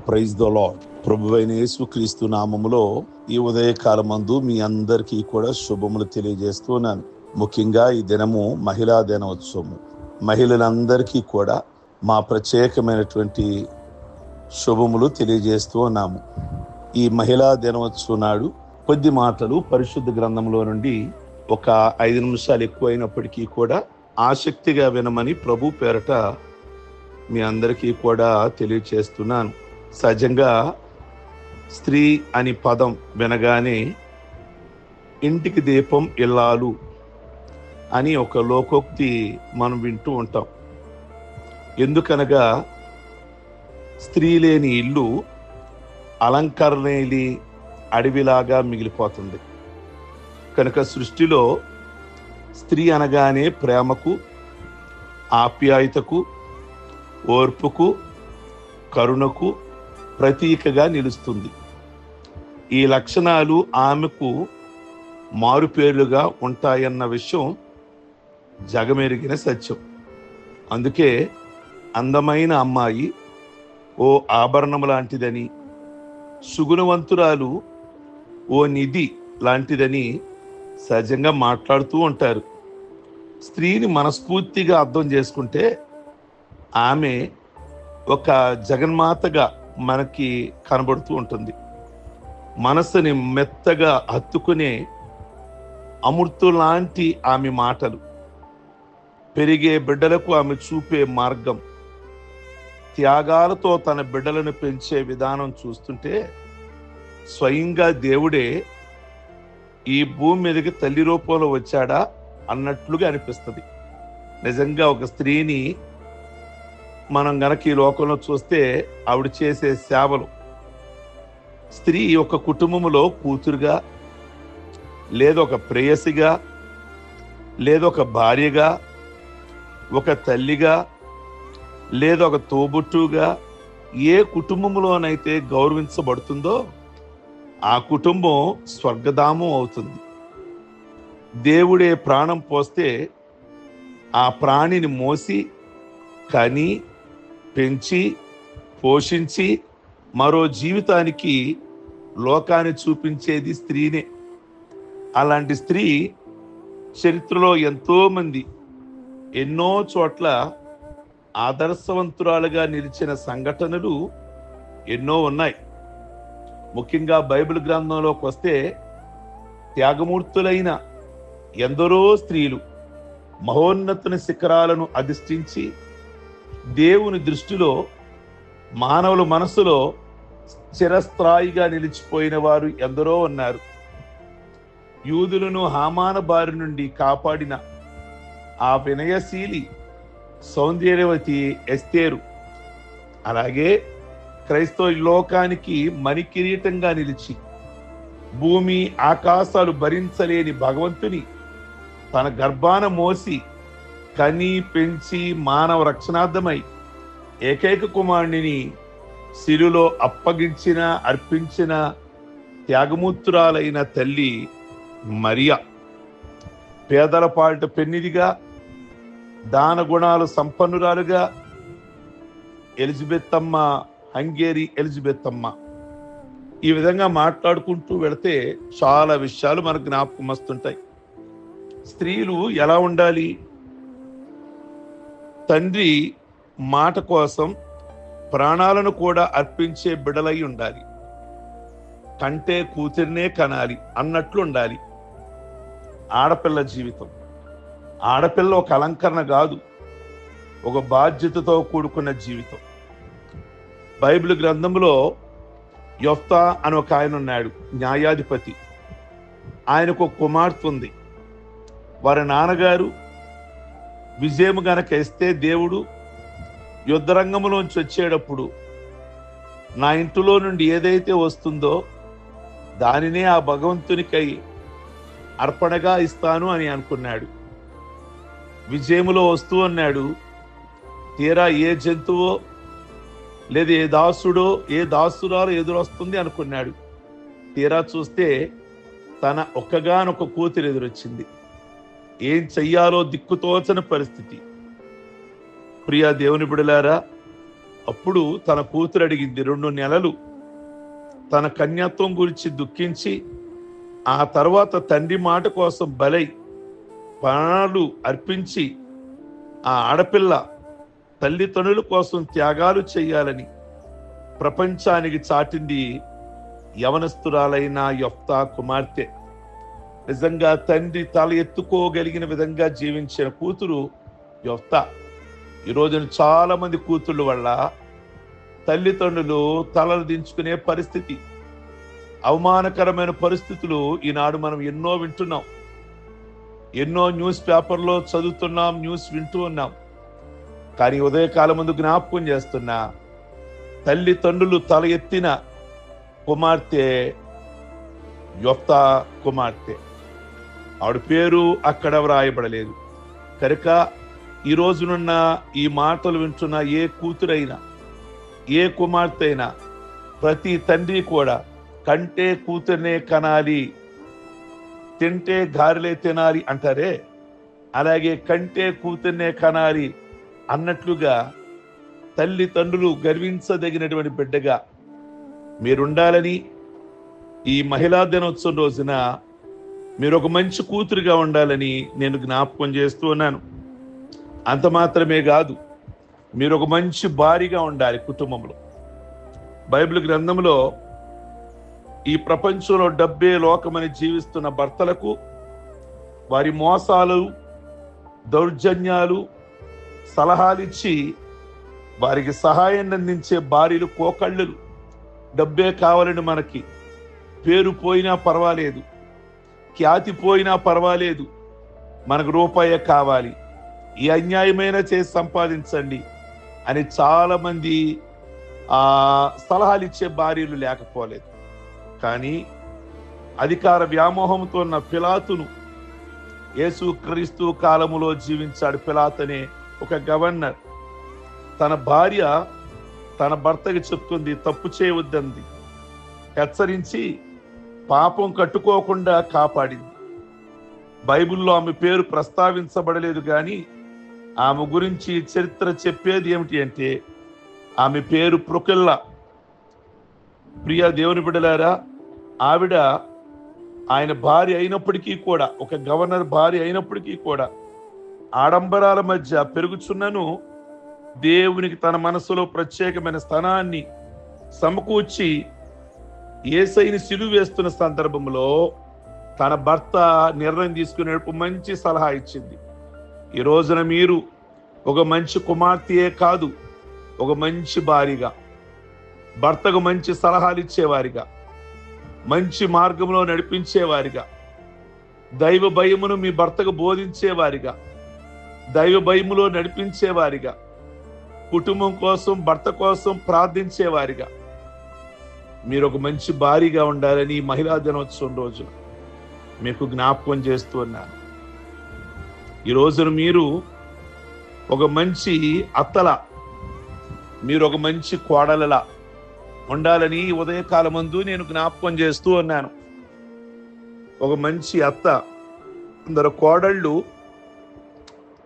Praise the lord. ప్రభువైన యేసుక్రీస్తు నామములో ఈ ఉదయకాలమందు మీ అందరికీ కూడా శుభములు తెలియజేస్తున్నాను. ముఖ్యంగా ఈ దినము మహిళా దినోత్సవము. మహిళలందరికీ కూడా మా ప్రత్యేకమైనటువంటి శుభములు తెలియజేస్తూ ఉన్నాము. ఈ మహిళా దినోత్సవం నాడు కొద్ది మాటలు పరిశుద్ధ గ్రంథంలో నుండి ఒక 5 నిమిషాలు ఎక్కువైనప్పటికీ కూడా ఆసక్తిగా వినమని ప్రభు పేరట మీ అందరికీ కూడా తెలియచేస్తున్నాను. సహజంగా స్త్రీ అని పదం వినగానే ఇంటికి దీపం ఇల్లాలు అని ఒక లోకోక్తి మనం వింటూ ఉంటాం. ఎందుకనగా స్త్రీ లేని ఇల్లు అలంకరణేలి అడవిలాగా మిగిలిపోతుంది. కనుక సృష్టిలో స్త్రీ అనగానే ప్రేమకు, ఆప్యాయతకు, ఓర్పుకు, కరుణకు ప్రతీకగా నిలుస్తుంది. ఈ లక్షణాలు ఆమెకు మారుపేర్లుగా ఉంటాయన్న విషయం జగమెరిగిన సత్యం. అందుకే అందమైన అమ్మాయి ఓ ఆభరణం లాంటిదని, సుగుణవంతురాలు ఓ నిధి లాంటిదని సహజంగా మాట్లాడుతూ ఉంటారు. స్త్రీని మనస్ఫూర్తిగా అర్థం చేసుకుంటే ఆమె ఒక జగన్మాతగా మనకి కనబడుతూ ఉంటుంది. మనసుని మెత్తగా హత్తుకునే అమృతం లాంటి ఆమె మాటలు, పెరిగే బిడ్డలకు ఆమె చూపే మార్గం, త్యాగాలతో తన బిడ్డలను పెంచే విధానం చూస్తుంటే స్వయంగా దేవుడే ఈ భూమి మీదకి తల్లి రూపంలో వచ్చాడా అన్నట్లుగా అనిపిస్తుంది. నిజంగా ఒక స్త్రీని మనం గనక ఈ లోకంలో చూస్తే ఆవిడ చేసే సేవలు, స్త్రీ ఒక కుటుంబంలో కూతురుగా, లేదొక ప్రేయసిగా, లేదొక భార్యగా, ఒక తల్లిగా, లేదొక తోబుట్టుగా ఏ కుటుంబంలోనైతే గౌరవించబడుతుందో ఆ కుటుంబం స్వర్గధామం అవుతుంది. దేవుడే ప్రాణం పోస్తే ఆ ప్రాణిని మోసి కని పెంచి పోషించి మరో జీవితానికి లోకాన్ని చూపించేది స్త్రీనే. అలాంటి స్త్రీ చరిత్రలో ఎంతో మంది ఎన్నో చోట్ల ఆదర్శవంతురాలుగా నిలిచిన సంఘటనలు ఎన్నో ఉన్నాయి. ముఖ్యంగా బైబిల్ గ్రంథంలోకి వస్తే త్యాగమూర్తులైన ఎందరో స్త్రీలు మహోన్నతుని శిఖరాలను అధిష్ఠించి దేవుని దృష్టిలో మానవుల మనసులో చిరస్థాయిగా నిలిచిపోయిన వారు ఎందరో ఉన్నారు. యూదులను హామాన బారి నుండి కాపాడిన ఆ వినయశీలి సౌందర్యవతి ఎస్తేరు, అలాగే క్రైస్తవ లోకానికి మణికిరీటంగా నిలిచి భూమి ఆకాశాలు భరించలేని భగవంతుని తన గర్భాన మోసి కని పెంచి మానవ రక్షణార్థమై ఏకైక కుమారుడిని శిలువలో అర్పించిన త్యాగమూర్తురాలైన తల్లి మరియా. పేదల పాలిట పెన్నిదిగా, దాన గుణాలు సంపన్నురాలుగా ఎలిజబెత్ అమ్మ, హంగేరి ఎలిజబెత్ అమ్మ. ఈ విధంగా మాట్లాడుకుంటూ వెళితే చాలా విషయాలు మనకు జ్ఞాపకం వస్తుంటాయి. స్త్రీలు ఎలా ఉండాలి? తండ్రి మాట కోసం ప్రాణాలను కూడా అర్పించే బిడలై ఉండాలి. కంటే కూతురినే కనాలి అన్నట్లు ఉండాలి ఆడపిల్ల జీవితం. ఆడపిల్ల ఒక అలంకరణ కాదు, ఒక బాధ్యతతో కూడుకున్న జీవితం. బైబిల్ గ్రంథంలో యొఫ్తా అని ఒక ఆయన ఉన్నాడు, న్యాయాధిపతి. ఆయనకు ఒక కుమార్తె ఉంది. వారి నాన్నగారు విజయము గనక ఇస్తే దేవుడు యుద్ధరంగంలోంచి వచ్చేటప్పుడు నా ఇంటిలో నుండి ఏదైతే వస్తుందో దానినే ఆ భగవంతునికై అర్పణగా ఇస్తాను అని అనుకున్నాడు. విజయములో వస్తూ అన్నాడు. తీరా ఏ జంతువో లేదా ఏ దాసుడో ఏ దాసురాలు ఎదురొస్తుంది అనుకున్నాడు. తీరా చూస్తే తన ఒక్కగానొక్క కూతురు ఎదురొచ్చింది. ఏం చెయ్యాలో దిక్కుతోచని పరిస్థితి. ప్రియా దేవుని బిడలారా, అప్పుడు తన కూతురు అడిగింది. 2 నెలలు తన కన్యాత్వం గురించి దుఃఖించి, ఆ తర్వాత తండ్రి మాట కోసం బలై ప్రాణాలు అర్పించి ఆ ఆడపిల్ల తల్లిదండ్రుల కోసం త్యాగాలు చేయాలని ప్రపంచానికి చాటింది యవనస్తురాలైన యెఫ్తా కుమార్తె. నిజంగా తండ్రి తల ఎత్తుకోగలిగిన విధంగా జీవించిన కూతురు యెఫ్తా. ఈ రోజున చాలా మంది కూతుళ్ళ వల్ల తల్లిదండ్రులు తలలు దించుకునే పరిస్థితి, అవమానకరమైన పరిస్థితులు ఈనాడు మనం ఎన్నో వింటున్నాం. ఎన్నో న్యూస్ పేపర్లో చదువుతున్నాం, న్యూస్ వింటూ ఉన్నాం. కానీ ఉదయకాలం ముందు జ్ఞాపకం చేస్తున్నా, తల్లిదండ్రులు తల ఎత్తిన కుమార్తె యెఫ్తా కుమార్తె. ఆవిడ పేరు అక్కడ వ్రాయబడలేదు కనుక ఈ రోజునున్న ఈ మాటలు వింటున్న ఏ కూతురైనా, ఏ కుమార్తె అయినా, ప్రతి తండ్రి కూడా కంటే కూతుర్నే కనాలి, తింటే గారెలే తినాలి అంటారే, అలాగే కంటే కూతుర్నే కనాలి అన్నట్లుగా తల్లిదండ్రులు గర్వించదగినటువంటి బిడ్డగా మీరుండాలని ఈ మహిళా దినోత్సవం రోజున మీరు ఒక మంచి కూతురుగా ఉండాలని నేను జ్ఞాపకం చేస్తూ ఉన్నాను. అంత మాత్రమే కాదు, మీరు ఒక మంచి భార్యగా ఉండాలి కుటుంబంలో. బైబిల్ గ్రంథంలో ఈ ప్రపంచంలో డబ్బే లోకమని జీవిస్తున్న భర్తలకు వారి మోసాలు, దౌర్జన్యాలు, సలహాలిచ్చి వారికి సహాయాన్ని అందించే భార్యలు కోకళ్ళలు. డబ్బే కావాలని మనకి, పేరు పోయినా పర్వాలేదు, ఖ్యాతి పోయినా పర్వాలేదు, మనకు రూపాయే కావాలి, ఈ అన్యాయమైన చేసి సంపాదించండి అని చాలా మంది సలహాలు ఇచ్చే భార్యలు లేకపోలేదు. కానీ అధికార వ్యామోహంతో ఉన్న పిలాతును యేసుక్రీస్తు కాలములో జీవించాడు. పిలాతు అనే ఒక గవర్నర్ తన భార్య తన భర్తకి చెప్తుంది, తప్పు చేయవద్దంది, హెచ్చరించి పాపం కట్టుకోకుండా కాపాడింది. బైబిల్లో ఆమె పేరు ప్రస్తావించబడలేదు, కానీ ఆమె గురించి చరిత్ర చెప్పేది ఏమిటి అంటే ఆమె పేరు ప్రుకిల్లా. ప్రియ దేవుని బిడ్డలారా, ఆవిడ ఆయన భార్య అయినప్పటికీ కూడా, ఒక గవర్నర్ భార్య అయినప్పటికీ కూడా, ఆడంబరాల మధ్య పెరుగుచున్నను దేవునికి తన మనసులో ప్రత్యేకమైన స్థానాన్ని సమకూర్చి యేసయ్యని సిలువ వేస్తున్న సందర్భంలో తన భర్త నిర్ణయం తీసుకునేటప్పుడు మంచి సలహా ఇచ్చింది. ఈ రోజున మీరు ఒక మంచి కుమార్తెయే కాదు, ఒక మంచి భార్యగా, భర్తకు మంచి సలహాలు ఇచ్చేవారిగా, మంచి మార్గంలో నడిపించేవారిగా, దైవ భయమును మీ భర్తకు బోధించేవారిగా, దైవ భయములో నడిపించేవారిగా, కుటుంబం కోసం, భర్త కోసం ప్రార్థించేవారిగా మీరు ఒక మంచి భార్యగా ఉండాలని మహిళా దినోత్సవం రోజున మీకు జ్ఞాపకం చేస్తూ ఉన్నాను. ఈ రోజున మీరు ఒక మంచి అత్తల, మీరు ఒక మంచి కోడలలా ఉండాలని ఉదయకాలం ముందు నేను జ్ఞాపకం చేస్తూ ఉన్నాను. ఒక మంచి అత్త, అందరు కోడళ్ళు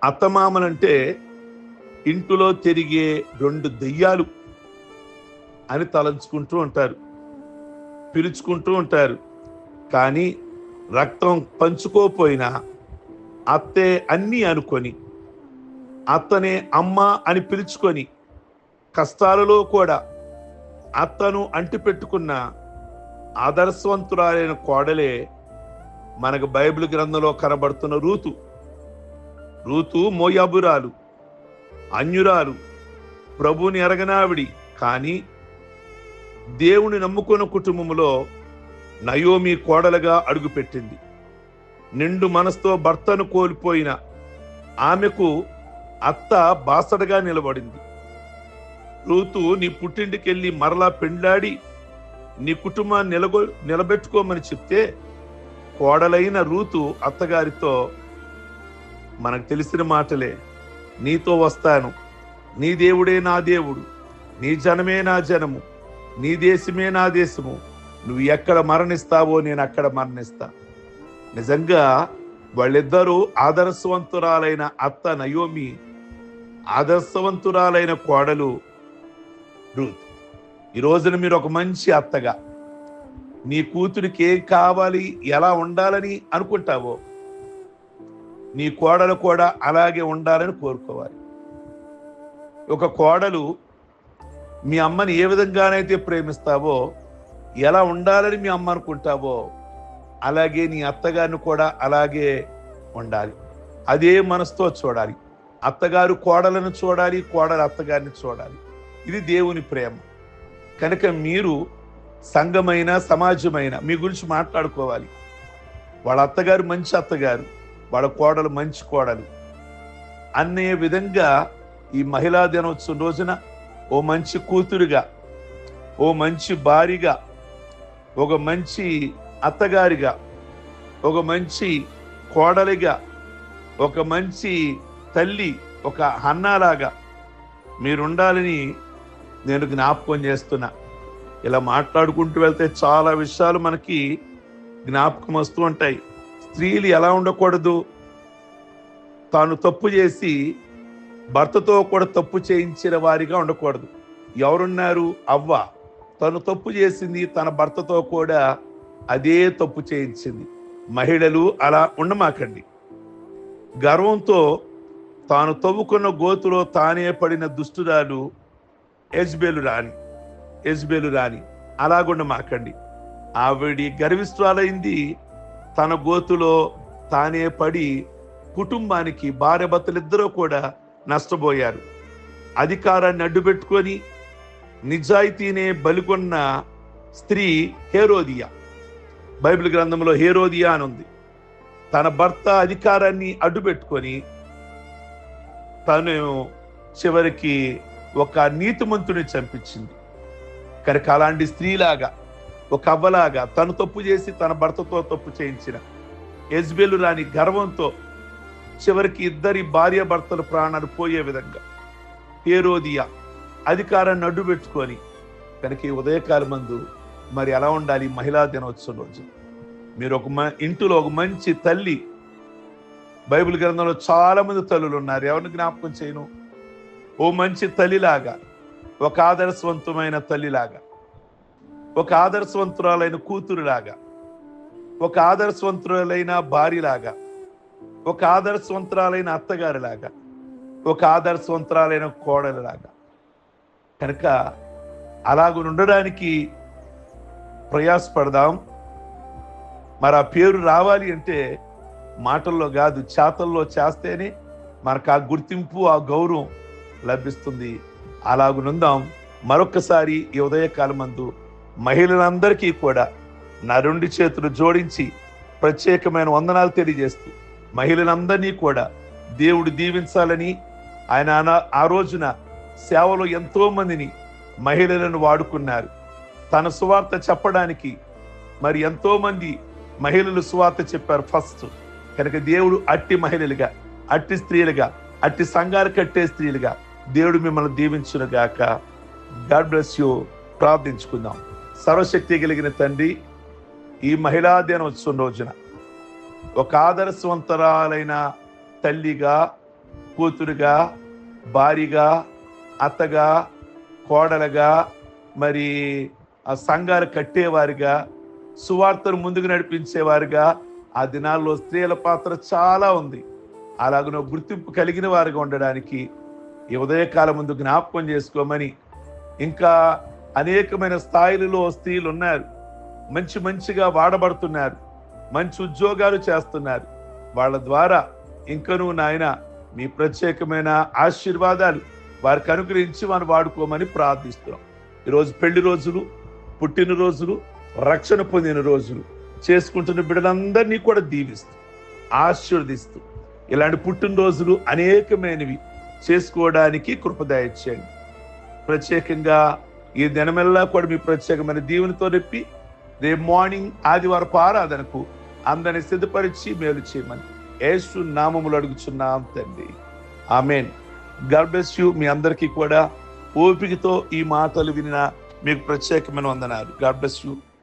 అత్తమామలంటే ఇంటిలో తిరిగే 2 దెయ్యాలు అని తలంచుకుంటూ ఉంటారు, పిలుచుకుంటూ ఉంటారు. కానీ రక్తం పంచుకోపోయినా అత్తే అన్నీ అనుకొని, అత్తనే అమ్మ అని పిలుచుకొని, కష్టాలలో కూడా అత్తను అంటిపెట్టుకున్న ఆదర్శవంతురాలైన కోడలే మనకు బైబిల్ గ్రంథంలో కనబడుతున్న రూతు. రూతు మోయాబురాలు, అన్యురాలు, ప్రభువుని ఎరగనావిడి. కానీ దేవుని నమ్ముకున్న కుటుంబంలో నయోమి కోడలుగా అడుగుపెట్టింది. నిండు మనసుతో భర్తను కోల్పోయిన ఆమెకు అత్త బాసడగా నిలబడింది. రూతు నీ పుట్టింటికెళ్ళి మరలా పెండ్లాడి నీ కుటుంబాన్ని నిలబెట్టుకోమని చెప్తే కోడలైన రూతు అత్తగారితో మనకు తెలిసిన మాటలే, నీతో వస్తాను, నీ దేవుడే నా దేవుడు, నీ జనమే నా జనము, నీ దేశమే నా దేశము, నువ్వు ఎక్కడ మరణిస్తావో నేను అక్కడ మరణిస్తా. నిజంగా వాళ్ళిద్దరూ ఆదర్శవంతురాలైన అత్త నయోమి, ఆదర్శవంతురాలైన కోడలు రూత్. ఈ రోజున మీరు ఒక మంచి అత్తగా నీ కూతురికి ఏం కావాలి, ఎలా ఉండాలని అనుకుంటావో నీ కోడలు కూడా అలాగే ఉండాలని కోరుకోవాలి. ఒక కోడలు మీ అమ్మని ఏ విధంగానైతే ప్రేమిస్తావో, ఎలా ఉండాలని మీ అమ్మ అనుకుంటావో, అలాగే నీ అత్తగారిని కూడా అలాగే ఉండాలి. అదే మనసుతో చూడాలి. అత్తగారు కోడలను చూడాలి, కోడలు అత్తగారిని చూడాలి. ఇది దేవుని ప్రేమ. కనుక మీరు సంఘమైన సమాజమైన మీ గురించి మాట్లాడుకోవాలి. వాళ్ళ అత్తగారు మంచి అత్తగారు, వాళ్ళ కోడలు మంచి కోడలు అనే విధంగా ఈ మహిళా దినోత్సవం రోజున ఓ మంచి కూతురుగా, ఓ మంచి భార్యగా, ఒక మంచి అత్తగారిగా, ఒక మంచి కోడలిగా, ఒక మంచి తల్లి, ఒక హన్నాలాగా మీరుండాలని నేను జ్ఞాపకం చేస్తున్నా. ఇలా మాట్లాడుకుంటూ వెళ్తే చాలా విషయాలు మనకి జ్ఞాపకం వస్తూ ఉంటాయి. స్త్రీలు ఎలా ఉండకూడదు, తాను తప్పు చేసి భర్తతో కూడా తప్పు చేయించిన వారిగా ఉండకూడదు. ఎవరున్నారు? అవ్వ. తను తప్పు చేసింది, తన భర్తతో కూడా అదే తప్పు చేయించింది. మహిళలు అలా ఉండమాకండి. గర్వంతో తాను తవ్వుకున్న గోతులో తానే పడిన దుష్టురాలు యెజబెలు రాణి అలాగుండమాకండి. ఆవిడి గర్విష్ఠురాలైంది, తన గోతులో తానే పడి కుటుంబానికి భార్య భర్తలిద్దరూ కూడా నష్టపోయారు. అధికారాన్ని అడ్డుపెట్టుకొని నిజాయితీనే బలికొన్న స్త్రీ హేరోదియా. బైబిల్ గ్రంథంలో హేరోదియా అని ఉంది. తన భర్త అధికారాన్ని అడ్డుపెట్టుకొని తను చివరికి ఒక నీతిమంతుని చంపించింది. కనుక అలాంటి స్త్రీలాగా, ఒక అవ్వలాగా తను తప్పు చేసి తన భర్తతో తప్పు చేయించిన యెజబెలు రాణి గర్వంతో చివరికి ఇద్దరి భార్య భర్తల ప్రాణాలు పోయే విధంగా హేరోదియా అధికారాన్ని అడ్డు పెట్టుకొని, కనుక ఈ ఉదయకాల మందు మరి ఎలా ఉండాలి? మహిళా దినోత్సవం రోజు మీరు ఇంటిలో ఒక మంచి తల్లి. బైబిల్ గ్రంథంలో చాలా మంది తల్లులు ఉన్నారు. ఎవరిని జ్ఞాపకం చేయను? ఓ మంచి తల్లిలాగా, ఒక ఆదర్శవంతమైన తల్లిలాగా, ఒక ఆదర్శవంతురాలైన కూతురులాగా, ఒక ఆదర్శవంతురాలైన భార్యలాగా, ఒక ఆదర్శవంతురాలైన అత్తగారిలాగా, ఒక ఆదర్శవంతురాలైన కోడలిలాగా. కనుక అలాగ ఉండడానికి ప్రయాసపడదాం. మరి ఆ పేరు రావాలి అంటే మాటల్లో కాదు, చేతల్లో చేస్తేనే మనకు ఆ గుర్తింపు, ఆ గౌరవం లభిస్తుంది. అలాగునుందాం. మరొక్కసారి ఈ ఉదయకాలం మందు మహిళలందరికీ కూడా నా 2 చేతులు జోడించి ప్రత్యేకమైన వందనాలు తెలియజేస్తూ మహిళలందరినీ కూడా దేవుడు దీవించాలని, ఆయన ఆ రోజున సేవలో ఎంతో మందిని మహిళలను వాడుకున్నారు. తన సువార్త చెప్పడానికి మరి ఎంతో మంది మహిళలు సువార్త చెప్పారు ఫస్ట్. కనుక దేవుడు అట్టి మహిళలుగా, అట్టి స్త్రీలుగా, అట్టి సంఘాలు కట్టే స్త్రీలుగా దేవుడు మిమ్మల్ని దీవించును గాక. God bless you. ప్రార్థించుకుందాం. సర్వశక్తి కలిగిన తండ్రి, ఈ మహిళా దినోత్సవం రోజున ఒక ఆదర్శవంతరాలైన తల్లిగా, కూతురుగా, భార్యగా, అత్తగా, కోడలుగా, మరి ఆ సంఘాలు కట్టేవారిగా, సువార్తను ముందుకు నడిపించేవారుగా, ఆ దినాల్లో స్త్రీల పాత్ర చాలా ఉంది. అలాగనో గుర్తింపు కలిగిన వారుగా ఉండడానికి ఈ ఉదయకాలం ముందు జ్ఞాపకం చేసుకోమని, ఇంకా అనేకమైన స్థాయిలలో స్త్రీలు ఉన్నారు, మంచిగా వాడబడుతున్నారు, మంచి ఉద్యోగాలు చేస్తున్నారు. వాళ్ళ ద్వారా ఇంకనూ నాయన మీ ప్రత్యేకమైన ఆశీర్వాదాలు వారికి అనుగ్రహించి వారు వాడుకోమని ప్రార్థిస్తున్నాం. ఈరోజు పెళ్లి రోజులు, పుట్టినరోజులు, రక్షణ పొందిన రోజులు చేసుకుంటున్న బిడ్డలందరినీ కూడా దీవిస్తూ ఆశీర్వదిస్తూ ఇలాంటి పుట్టినరోజులు అనేకమైనవి చేసుకోవడానికి కృపదయ చేయండి. ప్రత్యేకంగా ఈ దినమెల్లా కూడా మీ ప్రత్యేకమైన దీవెనతో రెప్పి రేపు మార్నింగ్ ఆదివారపు ఆరాధనకు అందరిని సిద్ధపరిచి మేలు చేయమని యేసు నామములో అడుగుచున్నాం తండ్రి. ఆమేన్. God bless you. మీ అందరికీ కూడా ఓపికతో ఈ మాటలు వినిన మీకు ప్రత్యేకమైన వందనాలు. God bless you.